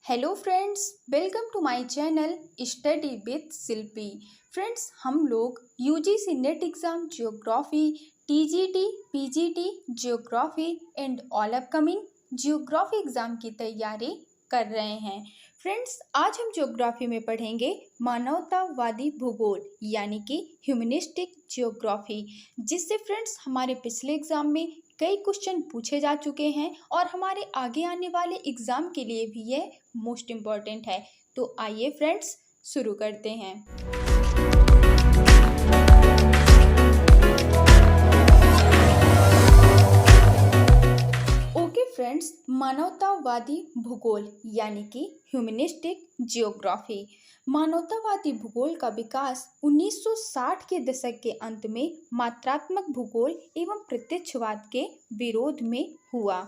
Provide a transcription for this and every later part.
Hello friends, welcome to my channel study with Shilpi. Friends, हम लोग UGC NET exam geography, TGT, PGT geography and all upcoming geography exam की तैयारी कर रहे हैं। फ्रेंड्स, आज हम ज्योग्राफी में पढ़ेंगे मानवतावादी भूगोल यानी कि ह्यूमनिस्टिक ज्योग्राफी, जिससे फ्रेंड्स हमारे पिछले एग्ज़ाम में कई क्वेश्चन पूछे जा चुके हैं और हमारे आगे आने वाले एग्ज़ाम के लिए भी यह मोस्ट इम्पॉर्टेंट है। तो आइए फ्रेंड्स शुरू करते हैं। ओके फ्रेंड्स, मानवतावादी भूगोल यानी कि ह्यूमनिस्टिक जियोग्राफी। मानवतावादी भूगोल का विकास 1960 के दशक के अंत में मात्रात्मक भूगोल एवं प्रत्यक्षवाद के विरोध में हुआ।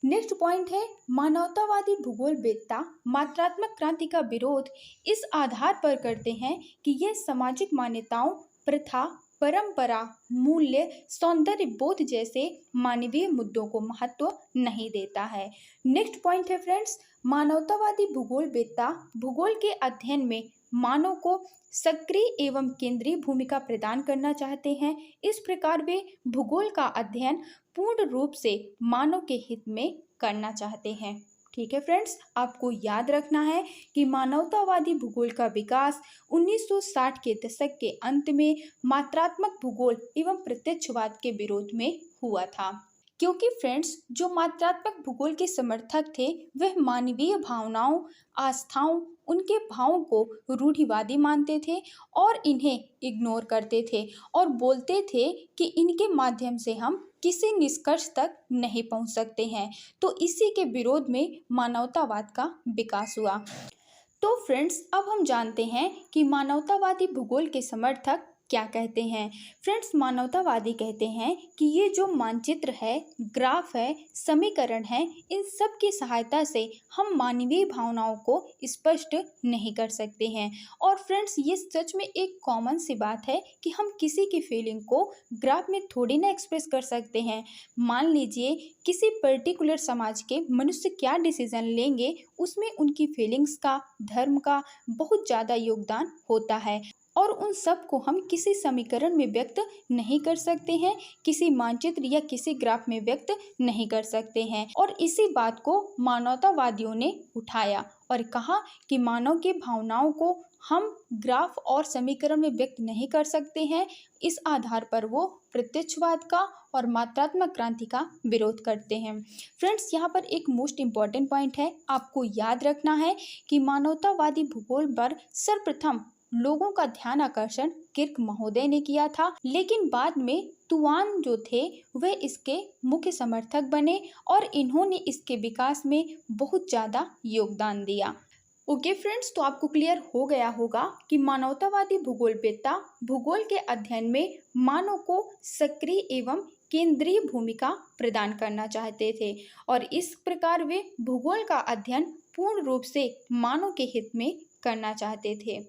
नेक्स्ट पॉइंट है, मानवतावादी भूगोलवेत्ता मात्रात्मक क्रांति का विरोध इस आधार पर करते हैं कि यह सामाजिक मान्यताओं, प्रथा, परंपरा, मूल्य, सौंदर्य बोध जैसे मानवीय मुद्दों को महत्व नहीं देता है। नेक्स्ट पॉइंट है फ्रेंड्स, मानवतावादी भूगोलवेत्ता भूगोल के अध्ययन में मानव को सक्रिय एवं केंद्रीय भूमिका प्रदान करना चाहते हैं। इस प्रकार वे भूगोल का अध्ययन पूर्ण रूप से मानव के हित में करना चाहते हैं। ठीक है फ्रेंड्स, आपको याद रखना है कि मानवतावादी भूगोल का विकास 1960 के दशक के अंत में मात्रात्मक भूगोल एवं प्रत्यक्षवाद के विरोध में हुआ था, क्योंकि फ्रेंड्स जो मात्रात्मक भूगोल के समर्थक थे वह मानवीय भावनाओं, आस्थाओं, उनके भावों को रूढ़िवादी मानते थे और इन्हें इग्नोर करते थे और बोलते थे कि इनके माध्यम से हम किसी निष्कर्ष तक नहीं पहुंच सकते हैं। तो इसी के विरोध में मानवतावाद का विकास हुआ। तो फ्रेंड्स, अब हम जानते हैं कि मानवतावादी भूगोल के समर्थक क्या कहते हैं। फ्रेंड्स, मानवतावादी कहते हैं कि ये जो मानचित्र है, ग्राफ है, समीकरण है, इन सब की सहायता से हम मानवीय भावनाओं को स्पष्ट नहीं कर सकते हैं। और फ्रेंड्स, ये सच में एक कॉमन सी बात है कि हम किसी की फीलिंग को ग्राफ में थोड़ी ना एक्सप्रेस कर सकते हैं। मान लीजिए किसी पर्टिकुलर समाज के मनुष्य क्या डिसीजन लेंगे, उसमें उनकी फीलिंग्स का, धर्म का बहुत ज़्यादा योगदान होता है और उन सब को हम किसी समीकरण में व्यक्त नहीं कर सकते हैं, किसी मानचित्र या किसी ग्राफ में व्यक्त नहीं कर सकते हैं। और इसी बात को मानवतावादियों ने उठाया और कहा कि मानव की भावनाओं को हम ग्राफ और समीकरण में व्यक्त नहीं कर सकते हैं। इस आधार पर वो प्रत्यक्षवाद का और मात्रात्मक क्रांति का विरोध करते हैं। फ्रेंड्स, यहाँ पर एक मोस्ट इम्पॉर्टेंट पॉइंट है, आपको याद रखना है कि मानवतावादी भूगोल पर सर्वप्रथम लोगों का ध्यान आकर्षण किर्क महोदय ने किया था, लेकिन बाद में तुआन जो थे वे इसके मुख्य समर्थक बने और इन्होंने इसके विकास में बहुत ज़्यादा योगदान दिया। ओके फ्रेंड्स, तो आपको क्लियर हो गया होगा कि मानवतावादी भूगोलवेत्ता भूगोल के अध्ययन में मानव को सक्रिय एवं केंद्रीय भूमिका प्रदान करना चाहते थे और इस प्रकार वे भूगोल का अध्ययन पूर्ण रूप से मानव के हित में करना चाहते थे।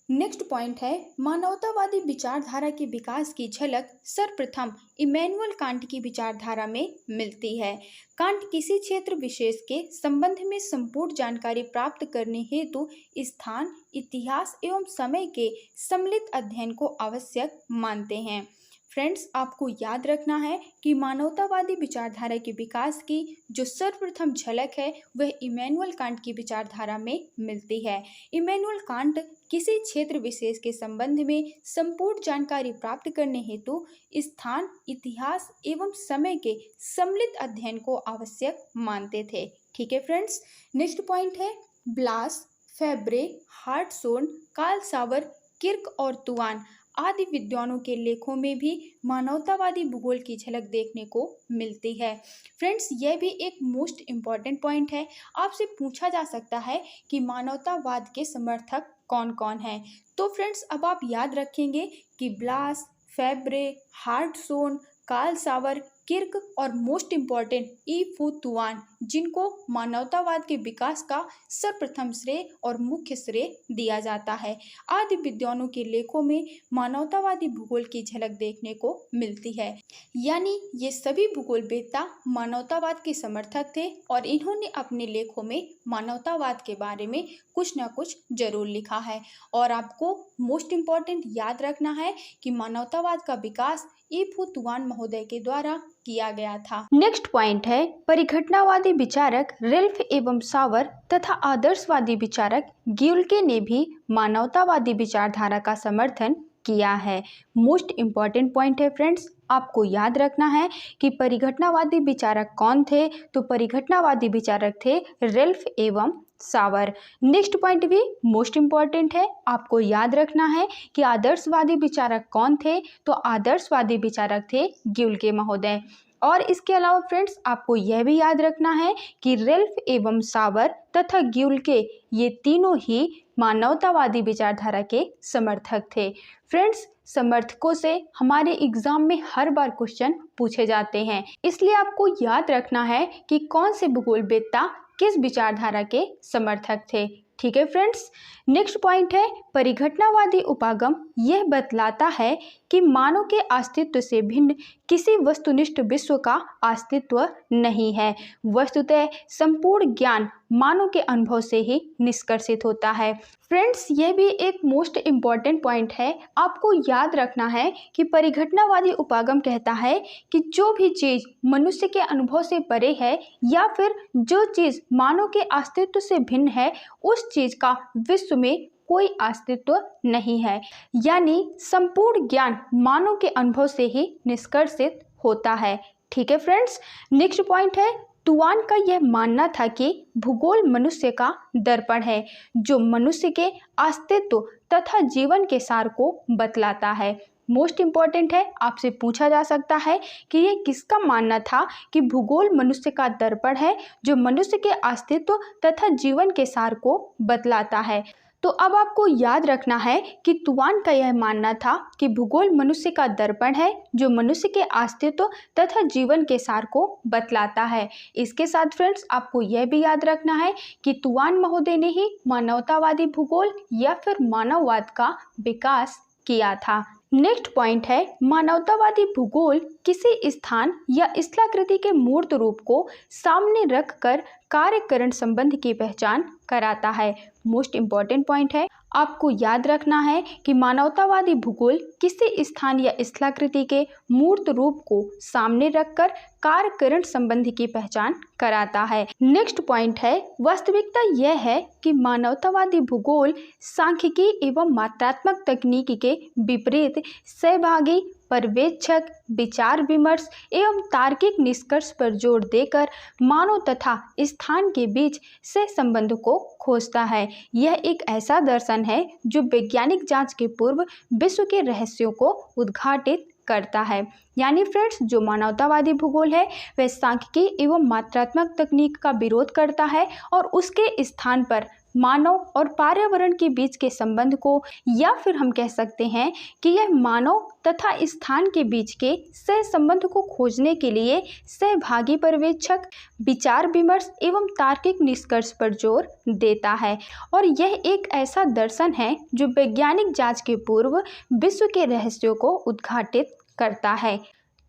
नेक्स्ट पॉइंट है, मानवतावादी विचारधारा के विकास की झलक सर्वप्रथम इमैनुअल कांट की विचारधारा में मिलती है। कांट किसी क्षेत्र विशेष के संबंध में संपूर्ण जानकारी प्राप्त करने हेतु स्थान, इतिहास एवं समय के सम्मिलित अध्ययन को आवश्यक मानते हैं। फ्रेंड्स, आपको याद रखना है कि मानवतावादी विचारधारा के विकास की जो सर्वप्रथम झलक है वह इमैनुअल कांट की विचारधारा में मिलती है। इमैनुअल कांट किसी क्षेत्र विशेष के संबंध में संपूर्ण जानकारी प्राप्त करने हेतु स्थान, इतिहास एवं समय के सम्मिलित अध्ययन को आवश्यक मानते थे। ठीक है फ्रेंड्स, नेक्स्ट पॉइंट है, ब्लास, फेब्रे, हार्टशोर्न, कार्ल सावर, किर्क और तुआन आदि विद्वानों के लेखों में भी मानवतावादी भूगोल की झलक देखने को मिलती है। फ्रेंड्स, यह भी एक मोस्ट इम्पॉर्टेंट पॉइंट है। आपसे पूछा जा सकता है कि मानवतावाद के समर्थक कौन कौन हैं। तो फ्रेंड्स, अब आप याद रखेंगे कि ब्लास, फेब्रे, हार्टशोर्न, कार्ल सावर, किर्क और मोस्ट इम्पॉर्टेंट ई फू तुआन, जिनको मानवतावाद के विकास का सर्वप्रथम श्रेय और मुख्य श्रेय दिया जाता है। आदि विद्वानों के लेखों में मानवतावादी भूगोल की झलक देखने को मिलती है। यानी ये सभी भूगोलवेत्ता मानवतावाद के समर्थक थे और इन्होंने अपने लेखों में मानवतावाद के बारे में कुछ न कुछ जरूर लिखा है। और आपको मोस्ट इम्पॉर्टेंट याद रखना है कि मानवतावाद का विकास ई फू तुआन महोदय के द्वारा किया गया था। नेक्स्ट पॉइंट है, परिघटनावादी विचारक रेल्फ एवं सावर तथा आदर्शवादी विचारक ग्युल्के ने भी मानवतावादी विचारधारा का समर्थन किया है। मोस्ट इम्पॉर्टेंट पॉइंट है फ्रेंड्स, आपको याद रखना है कि परिघटनावादी विचारक कौन थे। तो परिघटनावादी विचारक थे रेल्फ एवं सावर। नेक्स्ट पॉइंट भी मोस्ट इम्पॉर्टेंट है, आपको याद रखना है कि आदर्शवादी विचारक कौन थे। तो आदर्शवादी विचारक थे ग्युल्के महोदय। और इसके अलावा फ्रेंड्स आपको यह भी याद रखना है कि रेल्फ एवं सावर तथा ग्युल्के ये तीनों ही मानवतावादी विचारधारा के समर्थक थे। फ्रेंड्स, समर्थकों से हमारे एग्जाम में हर बार क्वेश्चन पूछे जाते हैं, इसलिए आपको याद रखना है कि कौन से भूगोलवेत्ता किस विचारधारा के समर्थक थे। ठीक है फ्रेंड्स, नेक्स्ट पॉइंट है, परिघटनावादी उपागम यह बतलाता है कि मानव के अस्तित्व से भिन्न किसी वस्तुनिष्ठ विश्व का अस्तित्व नहीं है। वस्तुतः संपूर्ण ज्ञान मानव के अनुभव से ही निष्कर्षित होता है। फ्रेंड्स, यह भी एक मोस्ट इम्पॉर्टेंट पॉइंट है, आपको याद रखना है कि परिघटनावादी उपागम कहता है कि जो भी चीज मनुष्य के अनुभव से परे है या फिर जो चीज मानव के अस्तित्व से भिन्न है, उस चीज का विश्व में कोई अस्तित्व नहीं है। यानी संपूर्ण ज्ञान मानव के अनुभव से ही निष्कर्षित होता है। ठीक है फ्रेंड्स, नेक्स्ट पॉइंट है, तुआन का यह मानना था कि भूगोल मनुष्य का दर्पण है जो मनुष्य के अस्तित्व तथा जीवन के सार को बतलाता है। मोस्ट इम्पॉर्टेंट है, आपसे पूछा जा सकता है कि यह किसका मानना था कि भूगोल मनुष्य का दर्पण है जो मनुष्य के अस्तित्व तथा जीवन के सार को बतलाता है। तो अब आपको याद रखना है कि तुआन का यह मानना था कि भूगोल मनुष्य का दर्पण है जो मनुष्य के अस्तित्व तथा जीवन के सार को बतलाता है। इसके साथ फ्रेंड्स आपको यह भी याद रखना है कि तुआन महोदय ने ही मानवतावादी भूगोल या फिर मानववाद का विकास किया था। नेक्स्ट पॉइंट है, मानवतावादी भूगोल किसी स्थान या स्थलाकृति के मूर्त रूप को सामने रखकर कार्यकरण संबंध की पहचान कराता है। मोस्ट इम्पॉर्टेंट पॉइंट है, आपको याद रखना है कि मानवतावादी भूगोल किसी स्थान या स्थलाकृति के मूर्त रूप को सामने रखकर कार्यकरण संबंध की पहचान कराता है। नेक्स्ट पॉइंट है, वास्तविकता यह है कि मानवतावादी भूगोल सांख्यिकी एवं मात्रात्मक तकनीक के विपरीत सहभागी, पर्यवेक्षक, विचार विमर्श एवं तार्किक निष्कर्ष पर जोर देकर मानव तथा स्थान के बीच से संबंध को खोजता है। यह एक ऐसा दर्शन है जो वैज्ञानिक जांच के पूर्व विश्व के रहस्यों को उद्घाटित करता है। यानी फ्रेंड्स, जो मानवतावादी भूगोल है वह सांख्यिकी एवं मात्रात्मक तकनीक का विरोध करता है और उसके स्थान पर मानव और पर्यावरण के बीच के संबंध को, या फिर हम कह सकते हैं कि यह मानव तथा स्थान के बीच के सह संबंध को खोजने के लिए सहभागी पर्यवेक्षक, विचार विमर्श एवं तार्किक निष्कर्ष पर जोर देता है। और यह एक ऐसा दर्शन है जो वैज्ञानिक जांच के पूर्व विश्व के रहस्यों को उद्घाटित करता है।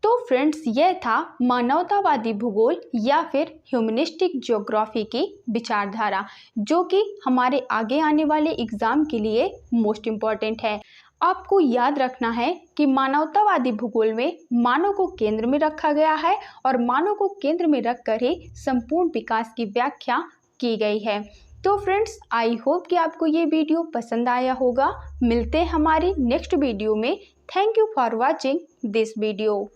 तो फ्रेंड्स, यह था मानवतावादी भूगोल या फिर ह्यूमनिस्टिक ज्योग्राफी की विचारधारा, जो कि हमारे आगे आने वाले एग्जाम के लिए मोस्ट इम्पॉर्टेंट है। आपको याद रखना है कि मानवतावादी भूगोल में मानव को केंद्र में रखा गया है और मानव को केंद्र में रखकर ही संपूर्ण विकास की व्याख्या की गई है। तो फ्रेंड्स, आई होप कि आपको ये वीडियो पसंद आया होगा। मिलते हैं हमारी नेक्स्ट वीडियो में। Thank you for watching this video.